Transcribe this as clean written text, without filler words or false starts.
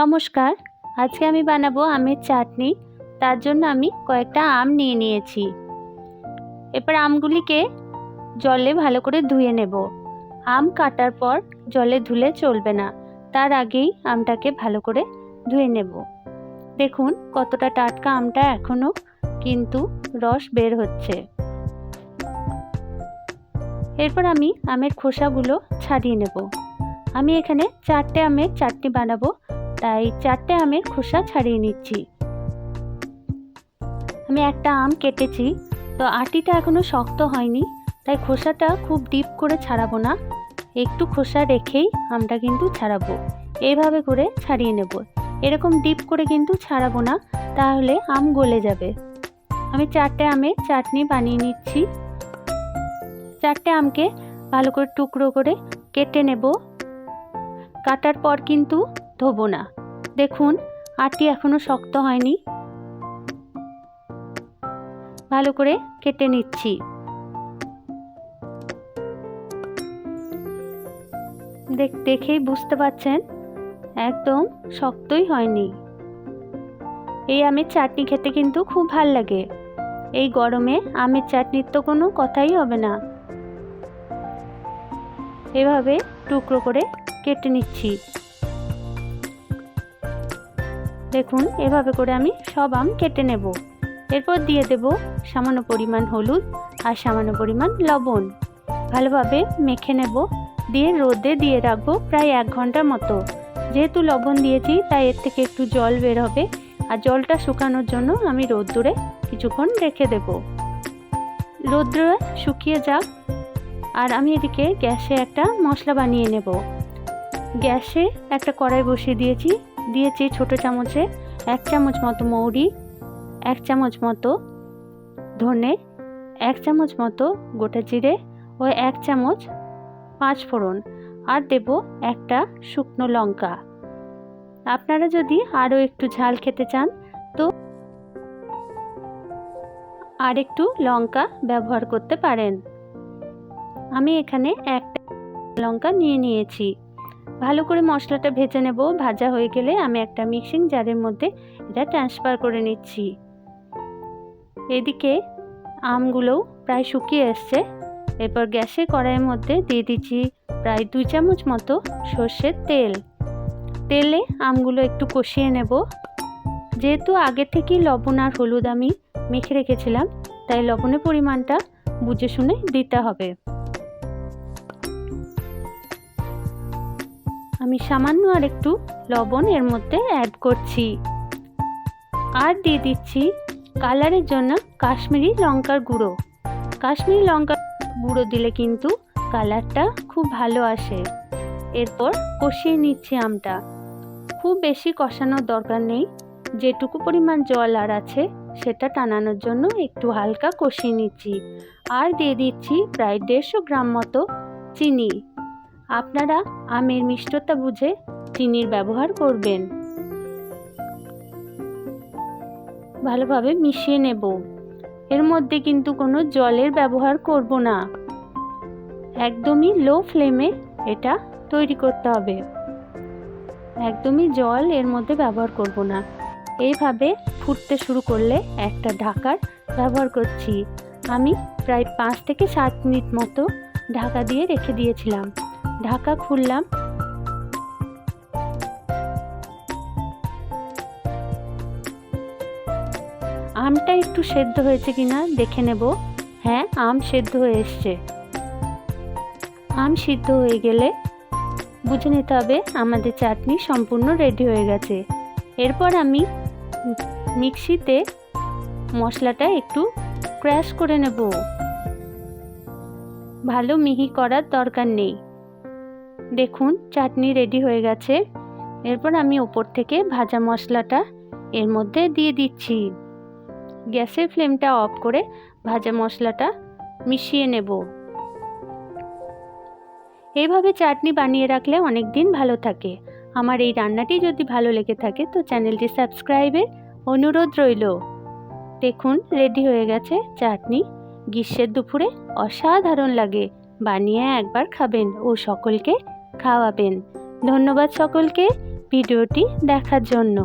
নমস্কার। আজকে আমি বানাবো আমের চাটনি। তার জন্য আমি কয়েকটা আম নিয়ে নিয়েছি। এবার আমগুলিকে জলে ভালো করে ধুয়ে নেব। আম কাটার পর জলে ধুলে চলবে না, তার আগেই আমটাকে ভালো করে ধুয়ে নেব। দেখুন কতটা টাটকা আমটা, এখনো কিন্তু রস বের হচ্ছে। এরপর আমি আমের খোসাগুলো ছাড়িয়ে নেব। আমি এখানে 4টে আমের চাটনি বানাবো, তাই 4টে আমের খোসা ছাড়িয়ে নিচ্ছি। আমি একটা আম কেটেছি, তো আটিটা এখনো শক্ত হয়নি, তাই খোসাটা খুব ডিপ করে ছাড়াবো না, একটু খোসা রেখেই আমটা কিন্তু ছাড়াবো। এইভাবে করে ছাড়িয়ে নেব। এরকম ডিপ করে কিন্তু ছাড়াবো না, তাহলে আম গলে যাবে। আমি 4টে আমের চাটনি বানিয়ে নিচ্ছি। 4টে আমকে ভালো করে টুকরো করে কেটে নেব। কাটার পর কিন্তু ধোবো না। দেখুন আটি এখনো শক্ত হয়নি, ভালো করে কেটে নিচ্ছি। দেখেই বুঝতে পারছেন একদম শক্তই হয়নি। এই আমের চাটনি খেতে কিন্তু খুব ভাল লাগে। এই গরমে আমের চাটনির তো কোনো কথাই হবে না। এভাবে টুকরো করে কেটে নিচ্ছি। দেখুন এভাবে করে আমি সব আম কেটে নেব। এরপর দিয়ে দেব সামান্য পরিমাণ হলুদ আর সামান্য পরিমাণ লবণ। ভালোভাবে মেখে নেব, দিয়ে রোদে দিয়ে রাখবো প্রায় 1 ঘন্টার মতো। যেহেতু লবণ দিয়েছি তাই এর থেকে একটু জল বের হবে, আর জলটা শুকানোর জন্য আমি রোদ্দুরে কিছুক্ষণ রেখে দেব। রোদ্দুরে শুকিয়ে যাক, আর আমি এদিকে গ্যাসে একটা মশলা বানিয়ে নেব। গ্যাসে একটা কড়াই বসিয়ে দিয়েছি ছোট চামচে 1 চামচ মতো মৌরি, 1 চামচ মতো ধনে, 1 চামচ মতো গোটা জিরে ও 1 চামচ 5 ফোড়ন, আর দেব একটা শুকনো লঙ্কা। আপনারা যদি আরও একটু ঝাল খেতে চান তো আর একটু লঙ্কা ব্যবহার করতে পারেন। আমি এখানে একটা লঙ্কা নিয়ে নিয়েছি। ভালো করে মশলাটা ভেজে নেব। ভাজা হয়ে গেলে আমি একটা মিক্সিং জারের মধ্যে এটা ট্রান্সফার করে নিচ্ছি। এদিকে আমগুলোও প্রায় শুকিয়ে এসছে। এরপর গ্যাসে কড়াইয়ের মধ্যে দিয়ে দিচ্ছি প্রায় 2 চামচ মতো সর্ষের তেল। তেলে আমগুলো একটু কষিয়ে নেব। যেহেতু আগে থেকেই লবণ আর হলুদ আমি মেখে রেখেছিলাম, তাই লবণের পরিমাণটা বুঝে শুনে দিতে হবে। আমি সামান্য আর একটু লবণ এর মধ্যে অ্যাড করছি, আর দিয়ে দিচ্ছি কালারের জন্য কাশ্মীরি লঙ্কার গুঁড়ো। কাশ্মীরি লঙ্কার গুঁড়ো দিলে কিন্তু কালারটা খুব ভালো আসে। এরপর কষিয়ে নিচ্ছি আমটা। খুব বেশি কষানোর দরকার নেই, যেটুকু পরিমাণ জল আর আছে সেটা টানানোর জন্য একটু হালকা কষিয়ে নিচ্ছি। আর দিয়ে দিচ্ছি প্রায় 150 গ্রাম মতো চিনি। আপনারা আমের মিষ্টতা বুঝে চিনির ব্যবহার করবেন। ভালোভাবে মিশিয়ে নেব। এর মধ্যে কিন্তু কোনো জলের ব্যবহার করব না, একদমই লো ফ্লেমে এটা তৈরি করতে হবে। একদমই জল এর মধ্যে ব্যবহার করব না। এইভাবে ফুটতে শুরু করলে একটা ঢাকার ব্যবহার করছি। আমি প্রায় 5 থেকে 7 মিনিট মতো ঢাকা দিয়ে রেখে দিয়েছিলাম। ঢাকা খুললাম। আমটা একটু সেদ্ধ হয়েছে কিনা দেখে নেব। হ্যাঁ, আম সেদ্ধ হয়ে এসছে। আম সিদ্ধ হয়ে গেলে বুঝে নিতে হবে আমাদের চাটনি সম্পূর্ণ রেডি হয়ে গেছে। এরপর আমি মিক্সিতে মশলাটা একটু ক্র্যাশ করে নেব। ভালো মিহি করার দরকার নেই। দেখুন চাটনি রেডি হয়ে গেছে। এরপর আমি উপর থেকে ভাজা মশলাটা এর মধ্যে দিয়ে দিচ্ছি। গ্যাসের ফ্লেমটা অফ করে ভাজা মশলাটা মিশিয়ে নেব। এইভাবে চাটনি বানিয়ে রাখলে অনেক দিন ভালো থাকে। আমার এই রান্নাটি যদি ভালো লেগে থাকে তো চ্যানেলটি সাবস্ক্রাইবের অনুরোধ রইল। দেখুন রেডি হয়ে গেছে চাটনি। গ্রীষ্মের দুপুরে অসাধারণ লাগে। বানিয়ে একবার খাবেন ও সকলকে খাওয়াবেন। ধন্যবাদ সকলকে। ভিডিওটি দেখার জন্য।